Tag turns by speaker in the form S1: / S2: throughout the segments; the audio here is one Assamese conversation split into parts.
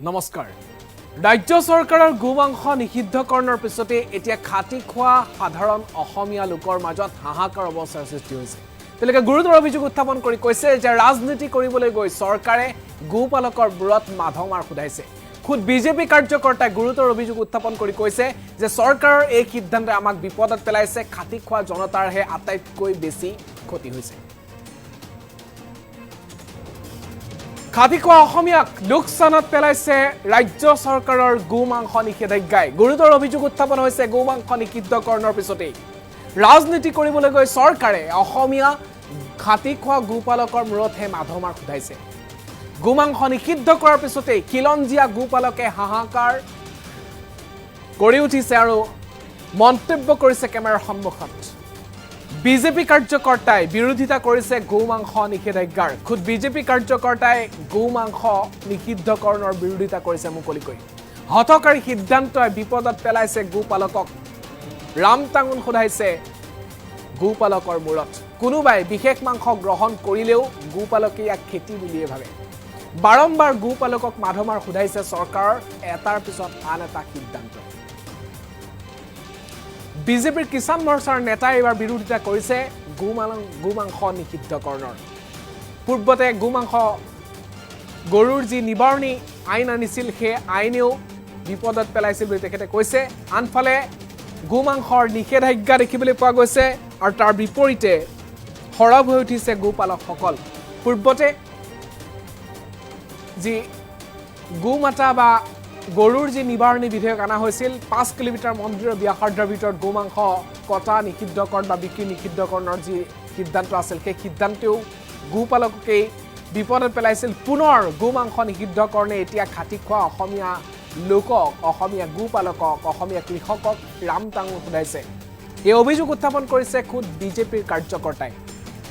S1: নমস্কাৰ ৰাজ্য চৰকাৰৰ গোমাংস নিষিদ্ধকৰণৰ পিছতে এতিয়া খাটি খোৱা সাধাৰণ অসমীয়া লোকৰ মাজত হাহাকাৰ অৱস্থাৰ সৃষ্টি হৈছে তেওঁলোকে গুৰুতৰ অভিযোগ উত্থাপন কৰি কৈছে যে ৰাজনীতি কৰিবলৈ গৈ চৰকাৰে গোপালকৰ বুৰত মাধমাৰ খুদাইছে খুদ বিজেপি কাৰ্যকৰ্তাই গুৰুতৰ অভিযোগ উত্থাপন কৰি কৈছে যে চৰকাৰৰ এই সিদ্ধান্তে আমাক বিপদত পেলাইছে খাটি খোৱা জনতাৰহে আটাইতকৈ বেছি ক্ষতি হৈছে খাটি খোৱা অসমীয়াক লোকচানত পেলাইছে ৰাজ্য চৰকাৰৰ গোমাংস নিষেধাজ্ঞাই গুৰুতৰ অভিযোগ উত্থাপন হৈছে গোমাংস নিষিদ্ধকৰণৰ পিছতেই ৰাজনীতি কৰিবলৈ গৈ চৰকাৰে অসমীয়া খাটি খোৱা গোপালকৰ মূৰতহে মাধমাৰ খুদাইছে গোমাংস নিষিদ্ধ কৰাৰ পিছতেই খিলঞ্জীয়া গোপালকে হাহাকাৰ কৰি উঠিছে আৰু মন্তব্য কৰিছে কেমেৰাৰ সন্মুখত বিজেপি কাৰ্যকৰ্তাই বিৰোধিতা কৰিছে গোমাংস নিষেধাজ্ঞাৰ খুদ বিজেপি কাৰ্যকৰ্তাই গোমাংস নিষিদ্ধকৰণৰ বিৰোধিতা কৰিছে মুকলিকৈ হঠকাৰী সিদ্ধান্তই বিপদত পেলাইছে গোপালকক ৰামটাঙোন খুদাইছে গোপালকৰ মূৰত কোনোবাই বিশেষ মাংস গ্ৰহণ কৰিলেও গোপালকে ইয়াক খেতি বুলিয়ে ভাবে বাৰম্বাৰ গোপালকক মাধমাৰ খুদাইছে চৰকাৰৰ এটাৰ পিছত আন এটা সিদ্ধান্ত বিজেপিৰ কিষাণ মৰ্চাৰ নেতাই এবাৰ বিৰোধিতা কৰিছে গোমাংস নিষিদ্ধকৰণৰ পূৰ্বতে গোমাংস গৰুৰ যি নিবাৰণী আইন আনিছিল সেই আইনেও বিপদত পেলাইছিল বুলি তেখেতে কৈছে আনফালে গোমাংসৰ নিষেধাজ্ঞা দেখিবলৈ পোৱা গৈছে আৰু তাৰ বিপৰীতে সৰব হৈ উঠিছে গোপালকসকল পূৰ্বতে যি গোমাতা বা গৰুৰ যি নিবাৰণী বিধেয়ক অনা হৈছিল 5 কিলোমিটাৰ মন্দিৰৰ ব্যাসাৰ্ধৰ ভিতৰত গোমাংস কটা নিষিদ্ধকৰণ বা বিক্ৰী নিষিদ্ধকৰণৰ যি সিদ্ধান্ত আছিল সেই সিদ্ধান্তেও গোপালককেই বিপদত পেলাইছিল পুনৰ গোমাংস নিষিদ্ধকৰণে এতিয়া খাটি খোৱা অসমীয়া লোকক অসমীয়া গোপালকক অসমীয়া কৃষকক ৰামটাঙোন খুদাইছে এই অভিযোগ উত্থাপন কৰিছে খুদ বিজেপিৰ কাৰ্যকৰ্তাই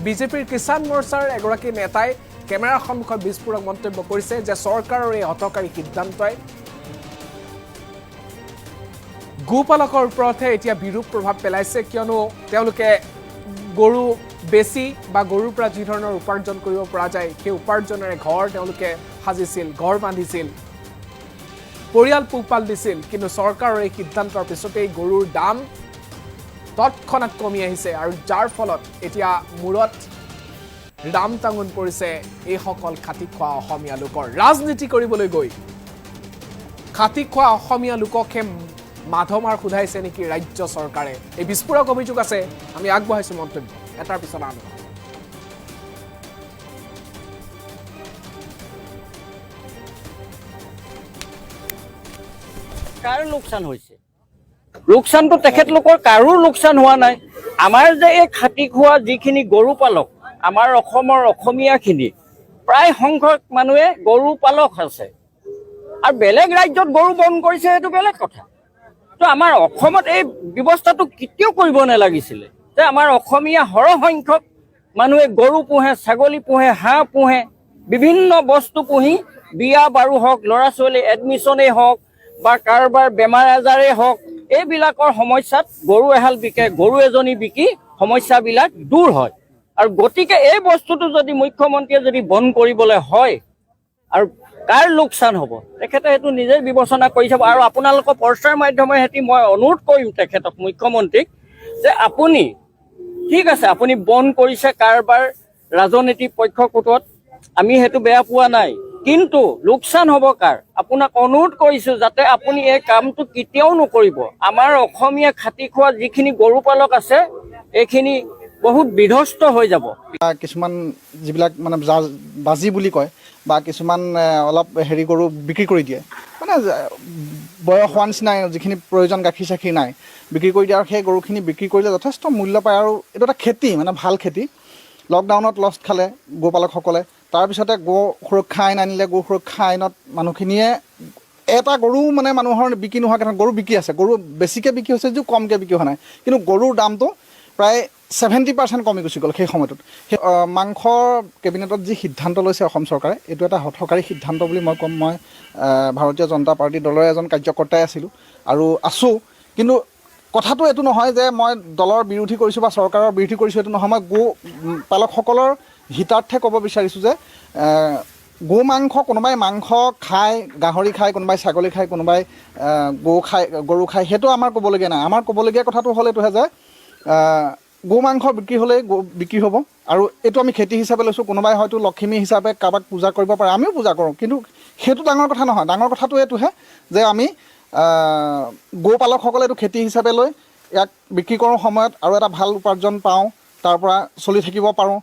S1: বিজেপিৰ কিষাণ মৰ্চাৰ এগৰাকী নেতাই কেমেৰাৰ সন্মুখত বিস্ফোৰক মন্তব্য কৰিছে যে চৰকাৰৰ এই হঠকাৰী সিদ্ধান্তই গোপালকৰ ওপৰতহে এতিয়া বিৰূপ প্ৰভাৱ পেলাইছে কিয়নো তেওঁলোকে গৰু বেছি বা গৰুৰ পৰা যি ধৰণৰ উপাৰ্জন কৰিব পৰা যায় সেই উপাৰ্জনেৰে ঘৰ তেওঁলোকে সাজিছিল ঘৰ বান্ধিছিল পৰিয়াল পোহপাল দিছিল কিন্তু চৰকাৰৰ এই সিদ্ধান্তৰ পিছতেই গৰুৰ দাম তৎক্ষণাত কমি আহিছে আৰু যাৰ ফলত এতিয়া মূৰত ৰামটাঙোন পৰিছে এইসকল খাটি খোৱা অসমীয়া লোকৰ ৰাজনীতি কৰিবলৈ গৈ খাটি খোৱা অসমীয়া লোককহে মাধমাৰ খুদাইছে নেকি ৰাজ্য চৰকাৰে এই বিস্ফোৰক অভিযোগ আছে আমি আগবঢ়াইছো মন্তব্য এটাৰ পিছত আন
S2: কাৰ লোকচান হৈছে লোকচানটো তেখেতলোকৰ কাৰো লোকচান হোৱা নাই আমাৰ যে এই খাটি খোৱা যিখিনি গৰু পালক আমাৰ অসমৰ অসমীয়াখিনি প্ৰায় সংখ্যক মানুহে গৰু পালক আছে আৰু বেলেগ ৰাজ্যত গৰু বন্ধ কৰিছে সেইটো বেলেগ কথা তো আমাৰ অসমত এই ব্যৱস্থাটো কেতিয়াও কৰিব নালাগিছিলে যে আমাৰ অসমীয়া সৰহসংখ্যক মানুহে গৰু পোহে ছাগলী পোহে হাঁহ পোহে বিভিন্ন বস্তু পুহি বিয়া বাৰু হওক ল'ৰা ছোৱালী এডমিশ্যনেই হওক বা কাৰোবাৰ বেমাৰ আজাৰেই হওক এইবিলাকৰ সমস্যাত গৰু এহাল বিকে গৰু এজনী বিকি সমস্যাবিলাক দূৰ হয় আৰু গতিকে এই বস্তুটো যদি মুখ্যমন্ত্ৰীয়ে যদি বন্ধ কৰিবলৈ হয় আৰু কাৰ লোকচান হ'ব তেখেতে সেইটো নিজে বিবেচনা কৰি চাব আৰু আপোনালোকৰ প্ৰচাৰ মাধ্যমে হেতি মই অনুৰোধ কৰিম তেখেতক মুখ্যমন্ত্ৰীক যে আপুনি ঠিক আছে আপুনি বন্ধ কৰিছে কাৰোবাৰ ৰাজনৈতিক পক্ষকোটত আমি সেইটো বেয়া পোৱা নাই কিন্তু লোকচান হ'ব কাৰ আপোনাক অনুৰোধ কৰিছো যাতে আপুনি এই কামটো কেতিয়াও নকৰিব আমাৰ অসমীয়া খাটি খোৱা যিখিনি গৰু পালক আছে এইখিনি বহুত বিধ্বস্ত হৈ যাব
S3: কিছুমান যিবিলাক মানে বাজি বুলি কয় বা কিছুমান অলপ হেৰি গৰু বিক্ৰী কৰি দিয়ে মানে বয়স হোৱা নিচিনাই যিখিনি প্ৰয়োজন গাখীৰ চাখীৰ নাই বিক্ৰী কৰি দিয়ে আৰু সেই গৰুখিনি বিক্ৰী কৰিলে যথেষ্ট মূল্য পায় আৰু এইটো এটা খেতি মানে ভাল খেতি লকডাউনত লষ্ট খালে গোপালকসকলে তাৰপিছতে গো সুৰক্ষা আইন আনিলে গো সুৰক্ষা আইনত মানুহখিনিয়ে এটা গৰু মানে মানুহৰ বিক্ৰী নোহোৱাকৈ গৰু বিক্ৰী আছে গৰু বেছিকৈ বিক্ৰী হৈছে যদিও কমকৈ বিক্ৰী হোৱা নাই কিন্তু গৰুৰ দামটো প্ৰায় 70% কমি গুচি গ'ল সেই সময়টোত সেই মাংসৰ কেবিনেটত যি সিদ্ধান্ত লৈছে অসম চৰকাৰে এইটো এটা হঠকাৰী সিদ্ধান্ত বুলি মই ক'ম মই ভাৰতীয় জনতা পাৰ্টি দলৰ এজন কাৰ্যকৰ্তাই আছিলোঁ আৰু আছোঁ কিন্তু কথাটো এইটো নহয় যে মই দলৰ বিৰোধী কৰিছোঁ বা চৰকাৰৰ বিৰোধী কৰিছোঁ এইটো নহয় মই গো পালকসকলৰ হিতাৰ্থে ক'ব বিচাৰিছোঁ যে গো মাংস কোনোবাই মাংস খায়, গাহৰি খায়, কোনোবাই ছাগলী খায়, কোনোবাই গৰু খায়, সেইটো আমাৰ ক'বলগীয়া নাই। আমাৰ ক'বলগীয়া কথাটো হ'ল এইটোহে যে গো মাংস বিক্ৰী হ'লেই বিক্ৰী হ'ব, আৰু এইটো আমি খেতি হিচাপে লৈছোঁ। কোনোবাই হয়তো লক্ষ্মী হিচাপে কাৰোবাক পূজা কৰিব পাৰে, আমিও পূজা কৰোঁ, কিন্তু সেইটো ডাঙৰ কথা নহয়। ডাঙৰ কথাটো এইটোহে যে আমি গৌপালকসকলে এইটো খেতি হিচাপে লৈ ইয়াক বিক্ৰী কৰোঁ সময়ত, আৰু এটা ভাল উপাৰ্জন পাওঁ, তাৰ পৰা চলি থাকিব পাৰোঁ।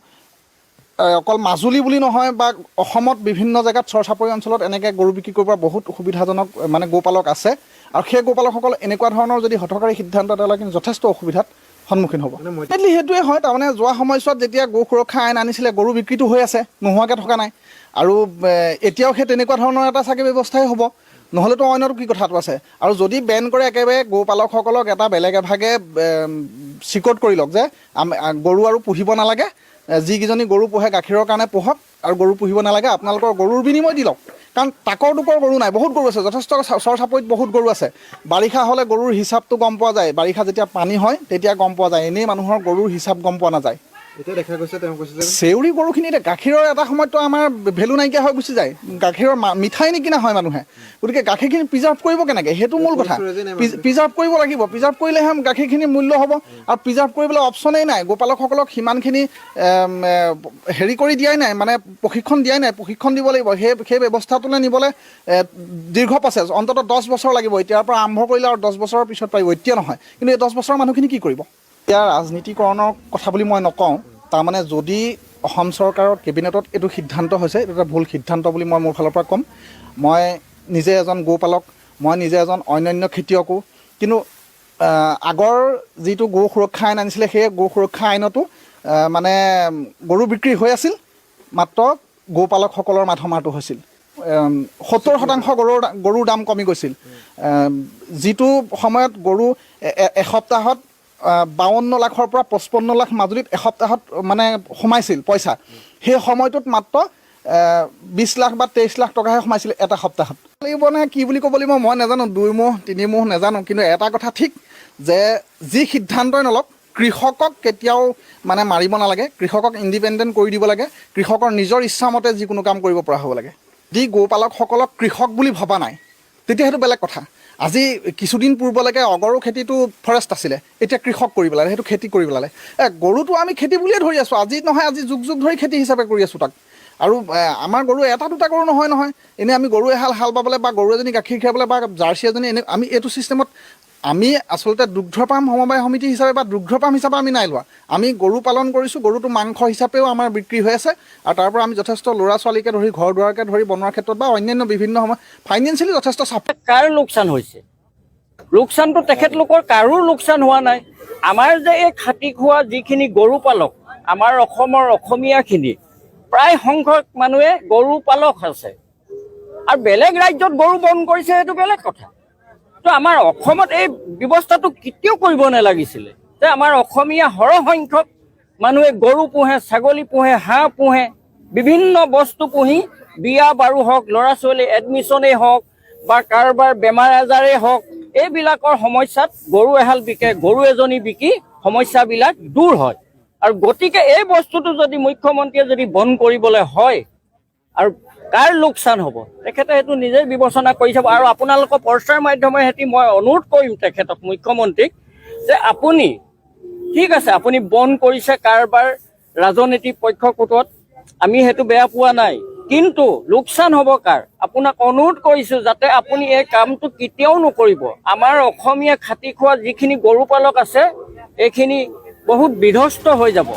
S3: অকল মাজুলী বুলি নহয় বা অসমত বিভিন্ন জেগাত চৰ-চাপৰি অঞ্চলত এনেকৈ গৰু বিক্ৰী কৰিব পৰা বহুত সুবিধাজনক মানে গৌপালক আছে, আৰু সেই গৌপালকসকল এনেকুৱা ধৰণৰ যদি হঠকাৰী সিদ্ধান্ত এটা লয়, কিন্তু যথেষ্ট অসুবিধাত সন্মুখীন হ'ব। মেইনলি সেইটোৱে হয়, তাৰমানে যোৱা সময়ছোৱাত যেতিয়া গৰু সুৰক্ষা আইন আনিছিলে, গৰু বিক্ৰীটো হৈ আছে, নোহোৱাকৈ থকা নাই, আৰু এতিয়াও সেই তেনেকুৱা ধৰণৰ এটা চাগে ব্যৱস্থাই হ'ব, নহ'লেতো অন্যতো কি কথাটো আছে। আৰু যদি বেন কৰে একেবাৰে গৌপালকসকলক এটা বেলেগ এভাগে চিকট কৰি লওক যে গৰু আৰু পুহিব নালাগে, যিকেইজনী গৰু পোহে গাখীৰৰ কাৰণে পোহক, আৰু গৰু পুহিব নালাগে, আপোনালোকৰ গৰুৰ বিনিময় দি লওক। কাৰণ তাকৰ টুকৰ গৰু নাই, বহুত গৰু আছে, যথেষ্ট চৰ-চাপৰিত বহুত গৰু আছে। বাৰিষা হ'লে গৰুৰ হিচাপটো গম পোৱা যায়, বাৰিষা যেতিয়া পানী হয় তেতিয়া গম পোৱা যায়, এনেই মানুহৰ গৰুৰ হিচাপ গম পোৱা নাযায়।
S4: এতিয়া দেখা গৈছে, তেওঁ কৈছে যে
S3: চেউৰী গৰুখিনি এতিয়া গাখীৰৰ এটা সময়ততো আমাৰ ভেলু নাইকিয়া হৈ গুচি যায়, গাখীৰৰ মিঠাই নিকিনা হয় মানুহে, গতিকে গাখীৰখিনি প্ৰিজাৰ্ভ কৰিব কেনেকৈ, সেইটো মূল কথা। প্ৰিজাৰ্ভ কৰিব লাগিব, প্ৰিজাৰ্ভ কৰিলেহে গাখীৰখিনি মূল্য হ'ব, আৰু প্ৰিজাৰ্ভ কৰিবলৈ অপশ্যনেই নাই। গোপালকসকলক সিমানখিনি হেৰি কৰি দিয়াই নাই, মানে প্ৰশিক্ষণ দিয়াই নাই, প্ৰশিক্ষণ দিব লাগিব। সেই ব্যৱস্থাটোলৈ নিবলৈ দীৰ্ঘ প্ৰচেছ, অন্ততঃ 10 বছৰ লাগিব। এতিয়াৰ পৰা আৰম্ভ কৰিলে আৰু 10 বছৰৰ পিছত পাৰিব, এতিয়া নহয়। কিন্তু এই 10 বছৰৰ মানুহখিনি কি কৰিব? এতিয়া ৰাজনীতিকৰণৰ কথা বুলি মই নকওঁ, তাৰমানে যদি অসম চৰকাৰৰ কেবিনেটত এইটো সিদ্ধান্ত হৈছে, এইটো এটা ভুল সিদ্ধান্ত বুলি মই মোৰ ফালৰ পৰা ক'ম। মই নিজে এজন গৌপালক, মই নিজে এজন অন্যান্য খেতিয়কো, কিন্তু আগৰ যিটো গৰু সুৰক্ষা আইন আনিছিলে, সেই গৰু সুৰক্ষা আইনতো মানে গৰু বিক্ৰী হৈ আছিল, মাত্ৰ গৌপালকসকলৰ মাধমাৰটো হৈছিল। 70% গৰুৰ দাম কমি গৈছিল। যিটো সময়ত গৰু এসপ্তাহত 52 লাখৰ পৰা 55 লাখ মাজুলীত এসপ্তাহত মানে সোমাইছিল পইচা, সেই সময়টোত মাত্ৰ 20 লাখ বা 23 লাখ টকাহে সোমাইছিল এটা সপ্তাহত। লাগিব নে কি বুলি ক'ব লাগিব মই নাজানো, 2 মুহ 3 মুহ নাজানো, কিন্তু এটা কথা ঠিক যে যি সিদ্ধান্তই নলওক, কৃষকক কেতিয়াও মানে মাৰিব নালাগে, কৃষকক ইণ্ডিপেণ্ডেণ্ট কৰি দিব লাগে, কৃষকৰ নিজৰ ইচ্ছামতে যিকোনো কাম কৰিব পৰা হ'ব লাগে। যি গৌপালকসকলক কৃষক বুলি ভবা নাই, তেতিয়া সেইটো বেলেগ কথা। আজি কিছুদিন পূৰ্বলৈকে অগৰু খেতিটো ফৰেষ্ট আছিলে, এতিয়া কৃষক কৰি পেলালে, সেইটো খেতি কৰি পেলালে। গৰুটো আমি খেতি বুলিয়ে ধৰি আছোঁ, আজি নহয় আজি যুগ যুগ ধৰি খেতি হিচাপে কৰি আছোঁ তাক। আৰু আমাৰ গৰু এটা দুটা গৰু নহয়, এনেই আমি গৰু এহাল হাল বাবলৈ বা গৰু এজনী গাখীৰ খীৰাবলৈ বা জাৰ্চি এজনী এনে আমি এইটো ছিষ্টেমত আমি আচলতে দুগ্ধপাম সমবায় সমিতি হিচাপে বা দুগ্ধপাম হিচাপে আমি নাই লোৱা। আমি গৰু পালন কৰিছোঁ, গৰুটো মাংস হিচাপেও আমাৰ বিক্ৰী হৈ আছে, আৰু তাৰ পৰা আমি যথেষ্ট ল'ৰা ছোৱালীকে ধৰি ঘৰ দুৱাৰকে ধৰি বনোৱাৰ ক্ষেত্ৰত বা অন্যান্য বিভিন্ন সময় ফাইনেন্সিয়েলি যথেষ্ট চাপোৰ্ট।
S2: কাৰ লোকচান হৈছে? লোকচানটো তেখেতলোকৰ কাৰো লোকচান হোৱা নাই। আমাৰ যে এই খাটি খোৱা যিখিনি গৰু পালক, আমাৰ অসমৰ অসমীয়াখিনি প্ৰায় সংখ্যক মানুহে গৰু পালক আছে, আৰু বেলেগ ৰাজ্যত গৰু বন্ধ কৰিছে, সেইটো বেলেগ কথা। তো আমাৰ অসমত এই ব্যৱস্থাটো কেতিয়াও কৰিব নালাগিছিলে যে আমাৰ অসমীয়া সৰহসংখ্যক মানুহে গৰু পোহে, ছাগলী পোহে, হাঁহ পোহে, বিভিন্ন বস্তু পুহি বিয়া বাৰু হওক, ল'ৰা ছোৱালী এডমিশ্যনেই হওক বা কাৰোবাৰ বেমাৰ আজাৰেই হওক, এইবিলাকৰ সমস্যাত গৰু এহাল বিকে, গৰু এজনী বিকি সমস্যাবিলাক দূৰ হয়। আৰু গতিকে এই বস্তুটো যদি মুখ্যমন্ত্ৰীয়ে যদি বন্ধ কৰিবলৈ হয়, আৰু কাৰ লোকচান হ'ব তেখেতে সেইটো নিজেই বিবেচনা কৰি চাব। আৰু আপোনালোকৰ প্ৰচাৰ মাধ্যমৰ সৈতে মই অনুৰোধ কৰিম তেখেতক, মুখ্যমন্ত্ৰীক, যে আপুনি ঠিক আছে, আপুনি বন্ধ কৰিছে কাৰোবাৰ ৰাজনীতিক পক্ষকোটত, আমি সেইটো বেয়া পোৱা নাই, কিন্তু লোকচান হ'ব কাৰ? আপোনাক অনুৰোধ কৰিছোঁ যাতে আপুনি এই কামটো কেতিয়াও নকৰিব। আমাৰ অসমীয়া খাটি খোৱা যিখিনি গৰু পালক আছে, এইখিনি বহুত বিধ্বস্ত হৈ যাব।